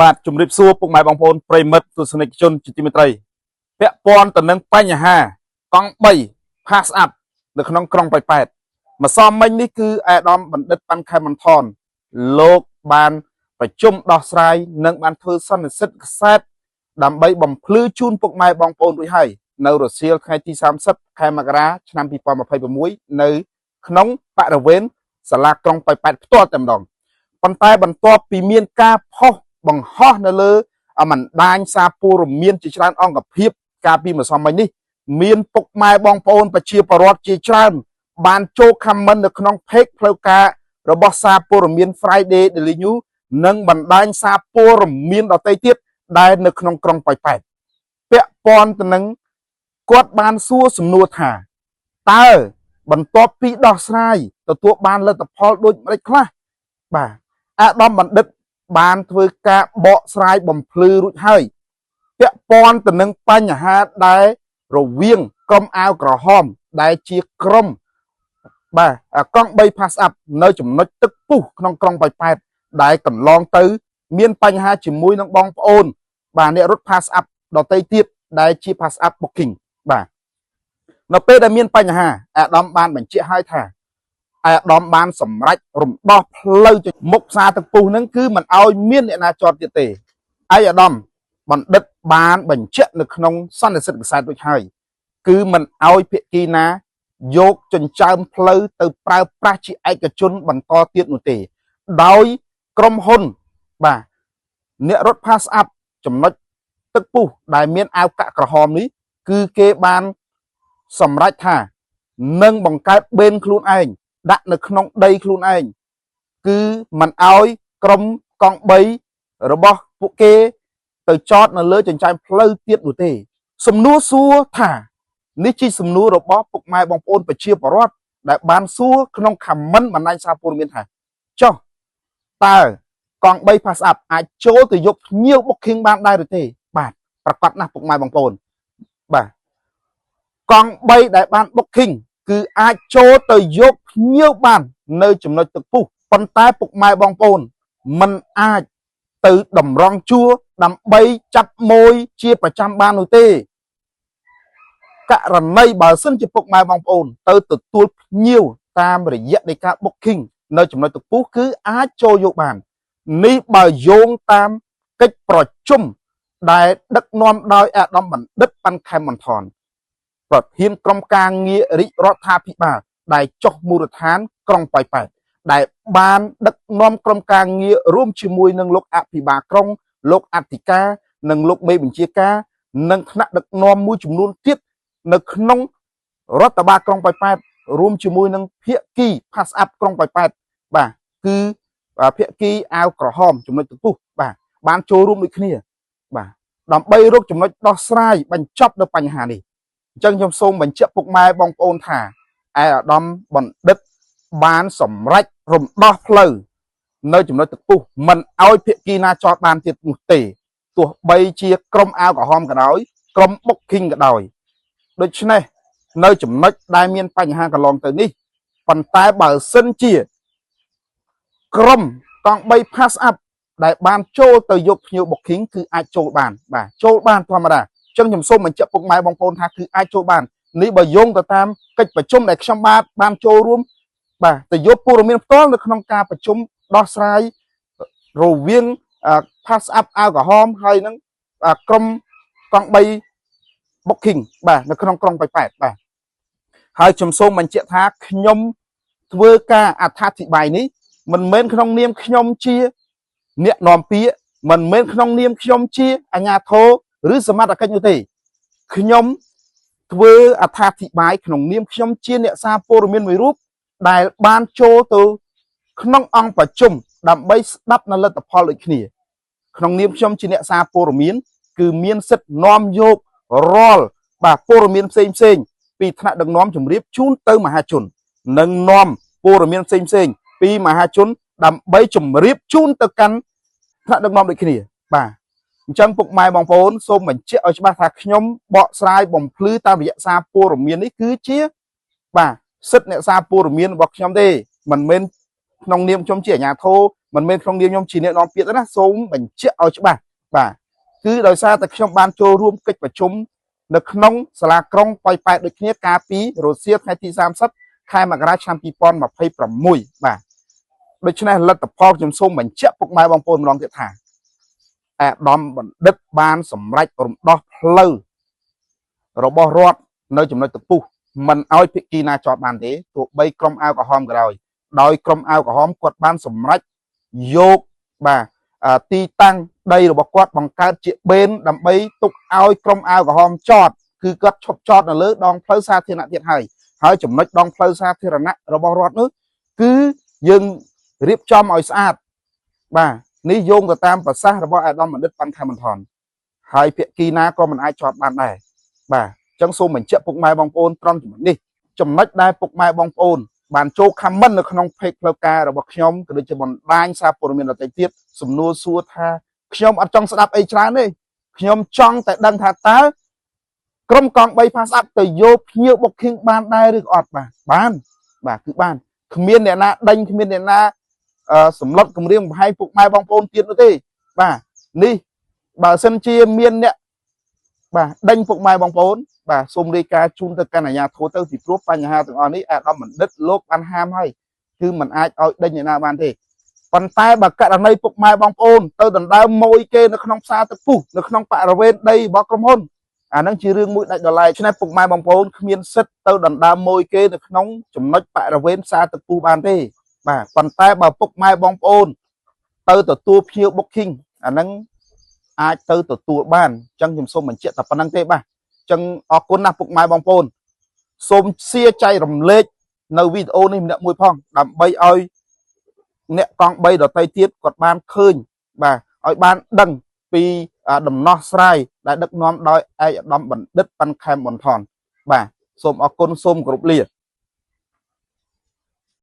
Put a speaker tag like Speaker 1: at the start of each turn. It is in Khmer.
Speaker 1: បាទជំរាបសួរពុកម៉ែបងប្អូនប្រិមិត្តទស្សនិកជនជាទីមេត្រីពាក់ព័ន្ធទៅនឹងបញ្ហាកង់3 pass up នៅក្នុងក្រុងប៉ោយប៉ែតម្សិលមិញនេះគឺអាដាមបណ្ឌិតប៉ាន់ខែមន្ថនលោកបានប្រជុំដោះស្រាយនិងបានធ្វើសន្និសីទខ្សែតដើម្បីបំភ្លឺជូនពុកម៉ែបងប្អូនរួចហើយនៅរសៀលថ្ងៃទី30ខែមករាឆ្នាំ2026នៅក្នុងបរិវេណសាលាក្រុងប៉ោយប៉ែតផ្ទាល់តែម្ដងប៉ុន្តែបន្ទាប់ពីមានការផុសបង្ហោះនៅលើបណ្ដាញសារព័ត៌មានជាច្រើនអង្គភាពកាលពីម្សិលមិញនេះមានពុកម៉ែបងប្អូនប្រជាពលរដ្ឋជាច្រើនបានចូលខមមិននៅក្នុង page ផ្លូវការរបស់សារព័ត៌មាន Friday Daily News និងបណ្ដាញសារព័ត៌មានដទៃទៀតដែលនៅក្នុងក្រុងប៉ោយប៉ែតពាក់ព័ន្ធទៅនឹងគាត់បានសួរសំណួរថាតើបន្ទាប់ពីដោះស្រាយទទួលបានលទ្ធផលដូចម្តេចខ្លះបាទអាដាមបណ្ឌិតបានធ្វើការបកស្រាយបំភ្លឺរួចហើយពាក់ព័ន្ធទៅនឹងបញ្ហាដែលរវាងក្រុមអាវក្រហមដែលជាក្រុមបាទកង់3 pass up នៅចំណុចទឹកពុះក្នុងក្រុងប៉ោយប៉ែតដែលកន្លងទៅមានបញ្ហាជាមួយនឹងបងប្អូនបាទអ្នករត់ pass up ដទៃទៀតដែលជា pass up booking បាទនៅពេលដែលមានបញ្ហាអាដាមបានបញ្ជាក់ឲ្យថាអាដាមបានសម្រេចរំដោះផ្លូវមុខផ្សារទឹកពុះហ្នឹងគឺមិនឲ្យមានអ្នកណាចតទៀតទេអាដាមបណ្ឌិតបានបញ្ជាក់នៅក្នុងសន្និសីទកសែតរួចហើយគឺមិនឲ្យភាគីណាយកចិញ្ចើមផ្លូវទៅប្រើប្រាស់ជាឯកជនបន្តទៀតនោះទេដោយក្រុមហ៊ុនបាទអ្នករត់ pass up ចំណុចទឹកពុះដែលមានអាវកាក់ក្រហមនេះគឺគេបានសម្រេចថានឹងបង្កើតបេនខ្លួនឯងដាក់នៅក្នុងដីខ្លួនឯងគឺមិនឲ្យក្រុមកង់3របស់ពួកគេទៅចតនៅលើចិញ្ចើមផ្លូវទៀតនោះទេសំណួរសួរថានេះជាសំណួររបស់ពុកម៉ែបងប្អូនប្រជាពលរដ្ឋដែលបានសួរក្នុងខមមិនបណ្ដាញសារព័ត៌មានថាចុះតើកង់3 pass up អាចចូលទៅយកភ្ញៀវ booking បានដែរឬទេបាទប្រកាសណាស់ពុកម៉ែបងប្អូនបាទកង់3ដែលបាន booking គឺអាចចូលទៅយកភ្ញៀវបាននៅចំណុចទឹកពុះប៉ុន្តែពុកម៉ែបងប្អូនមិនអាចទៅតម្រង់ជួរដើម្បីចាប់ម៉ួយជាប្រចាំបាននោះទេករណីបើសិនជាពុកម៉ែបងប្អូនទៅទទួលភ្ញៀវតាមរយៈនៃការ booking នៅចំណុចទឹកពុះគឺអាចចូលយកបាននេះបើយោងតាមកិច្ចប្រជុំដែលដឹកនាំដោយអាដាមបណ្ឌិតប៉ាន់ខែមន្ថនប្រធានក្រុមការងាររាជរដ្ឋាភិបាលដែលចុះមូលដ្ឋានក្រុងប៉ោយប៉ែតដែលបានដឹកនាំក្រុមការងាររួមជាមួយនឹងលោកអភិបាលក្រុងលោកអធិការនិងលោកមេបញ្ជាការនិងថ្នាក់ដឹកនាំមួយចំនួនទៀតនៅក្នុងរដ្ឋបាលក្រុងប៉ោយប៉ែតរួមជាមួយនឹងភាគី pass up ក្រុងប៉ោយប៉ែតបាទគឺភាគីអាវក្រហមចំណុចទឹកពុះបាទបានចូលរួមដូចគ្នាបាទដើម្បីរកចំណុចដោះស្រាយបញ្ចប់នៅបញ្ហានេះអញ្ចឹងខ្ញុំសូមបញ្ជាក់ពុកម៉ែបងប្អូនថាអាដាមបណ្ឌិតបានសម្រេចរំដោះផ្លូវនៅចំណុចទឹកពុះមិនឲ្យភាគីណាចតបានទៀតនោះទេទោះបីជាក្រុមអាវក្រហមក៏ដោយក្រុម booking ក៏ដោយដូច្នេះនៅចំណុចដែលមានបញ្ហាកន្លងទៅនេះប៉ុន្តែបើសិនជាក្រុមកង់3 pass up ដែលបានចូលទៅយកភ្ញៀវ booking គឺអាចចូលបានបាទចូលបានធម្មតាអញ្ចឹងខ្ញុំសូមបញ្ជាក់ពុកម៉ែបងប្អូនថាគឺអាចចូលបាននេះបើយោងទៅតាមកិច្ចប្រជុំដែលខ្ញុំបានចូលរួមបាទទៅយកព័ត៌មានផ្ទាល់នៅក្នុងការប្រជុំដោះស្រាយរវាង pass up អាវក្រហមហើយនឹងក្រុមកង់3 booking បាទនៅក្នុងក្រុងប៉ោយប៉ែតបាទហើយខ្ញុំសូមបញ្ជាក់ថាខ្ញុំធ្វើការអត្ថាធិប្បាយនេះមិនមែនក្នុងនាមខ្ញុំជាអ្នកនាំពាក្យមិនមែនក្នុងនាមខ្ញុំជាអាជ្ញាធរឬសមត្ថកិច្ចនោះទេខ្ញុំធ្វើអត្ថាធិប្បាយក្នុងនាមខ្ញុំជាអ្នកសារព័ត៌មានមួយរូបដែលបានចូលទៅក្នុងអង្គប្រជុំដើម្បីស្ដាប់នៅលទ្ធផលដូចគ្នាក្នុងនាមខ្ញុំជាអ្នកសារព័ត៌មានគឺមានសិទ្ធិនាំយករាល់បាទព័ត៌មានផ្សេងពីថ្នាក់ដឹកនាំជម្រាបជូនទៅមហាជននិងនាំព័ត៌មានផ្សេងពីមហាជនដើម្បីជម្រាបជូនទៅកាន់ថ្នាក់ដឹកនាំដូចគ្នាបាទអញ្ចឹងពុកម៉ែបងប្អូនសូមបញ្ជាក់ឲ្យច្បាស់ថាខ្ញុំបកស្រាយបំភ្លឺតាមរយៈសារព័ត៌មាននេះគឺជាបាទសិទ្ធិអ្នកសារព័ត៌មានរបស់ខ្ញុំទេមិនមែន ក្នុងនាមខ្ញុំជាអាជ្ញាធរមិនមែនក្នុងនាមខ្ញុំជាអ្នកនាំពាក្យទេណាសូមបញ្ជាក់ឲ្យច្បាស់បាទគឺដោយសារតែខ្ញុំបានចូលរួមកិច្ចប្រជុំនៅក្នុងសាលាក្រុងប៉ោយប៉ែតដូចគ្នាកាលពីរសៀលថ្ងៃទី30ខែមករាឆ្នាំ2026បាទដូច្នេះលទ្ធផលខ្ញុំសូមបញ្ជាក់ពុកម៉ែបងប្អូនម្ដងទៀតថាអាដាមបណ្ឌិតបានសម្រេចរំដោះផ្លូវរបស់រដ្ឋនៅចំណុចតពុះមិនឲ្យភាគីណាចតបានទេទោះបីក្រុមអាវក្រហមក៏ដោយក្រុមអាវក្រហមគាត់បានសម្រេចយកបាទទីតាំងដីរបស់គាត់បង្កើតជាបេនដើម្បីទុកឲ្យក្រុមអាវក្រហមចតគឺគាត់ឈប់ចតនៅលើដងផ្លូវសាធារណៈទៀតហើយចំណុចដងផ្លូវសាធារណៈរបស់រដ្ឋនោះគឺយើងរៀបចំឲ្យស្អាតបាទនេះយោងទៅតាមប្រសាសន៍របស់អាដាមបណ្ឌិតប៉ាន់ខែមន្ថនហើយភាគីណាក៏មិនអាចចតបានដែរបាទអញ្ចឹងសូមបញ្ជាក់ពុកម៉ែបងប្អូនត្រង់ចំណុចនេះចំណុចដែលពុកម៉ែបងប្អូនបានចូលខមមិននៅក្នុងเพจផ្លូវការរបស់ខ្ញុំក៏ដូចជាបណ្ដាញសារព័ត៌មានដទៃទៀតសំណួរសួរថាខ្ញុំអត់ចង់ស្ដាប់អីច្រើនទេខ្ញុំចង់តែដឹងថាតើក្រុមកង3 pass up ទៅយកភ្ញៀវ booking បានដែរឬក៏អត់បាទគឺបានគ្មានអ្នកណាដេញគ្មានអ្នកណាសម្លុតគម្រាមកំហែងពុកម៉ែបងប្អូនទៀតនោះទេបាទនេះបើសិនជាមានអ្នកបាទដេញពុកម៉ែបងប្អូនបាទសូមរាយការណ៍ជូនទៅកាន់អាជ្ញាធរទៅពីព្រោះបញ្ហាទាំងអស់នេះអាដាមបណ្ឌិតលោកបានហាមហើយគឺមិនអាចឲ្យដេញអ្នកណាបានទេប៉ុន្តែបើករណីពុកម៉ែបងប្អូនទៅដណ្ដើមម៉ួយគេនៅក្នុងផ្សារទឹកពុះនៅក្នុងបរិវេណដីរបស់ក្រុមហ៊ុនអាហ្នឹងជារឿងមួយដាច់ដោយឡែកឆ្នេះពុកម៉ែបងប្អូនគ្មានសិទ្ធទៅដណ្ដើមម៉ួយគេនៅក្នុងចំណុចបរិវេណផ្សារទឹកពុះបានទេបាទប៉ុន្តែបើពុកម៉ែបងប្អូនទៅទទួលភ្ញៀវ booking អាហ្នឹងអាចទៅទទួលបានអញ្ចឹងខ្ញុំសូមបញ្ជាក់តែប៉ុណ្្នឹងទេបាទអញ្ចឹងអរគុណណាស់ពុកម៉ែបងប្អូនសូមសៀចែករំលែកនៅវីដេអូនេះម្នាក់មួយផងដើម្បីឲ្យអ្នកកង់3ដទៃទៀតគាត់បានឃើញបាទឲ្យបានដឹងពីដំណោះស្រាយដែលដឹកនាំដោយឯកឧត្តមបណ្ឌិតប៉ាន់ខែមបន្ថនបាទសូមអរគុណសូមគោរពលា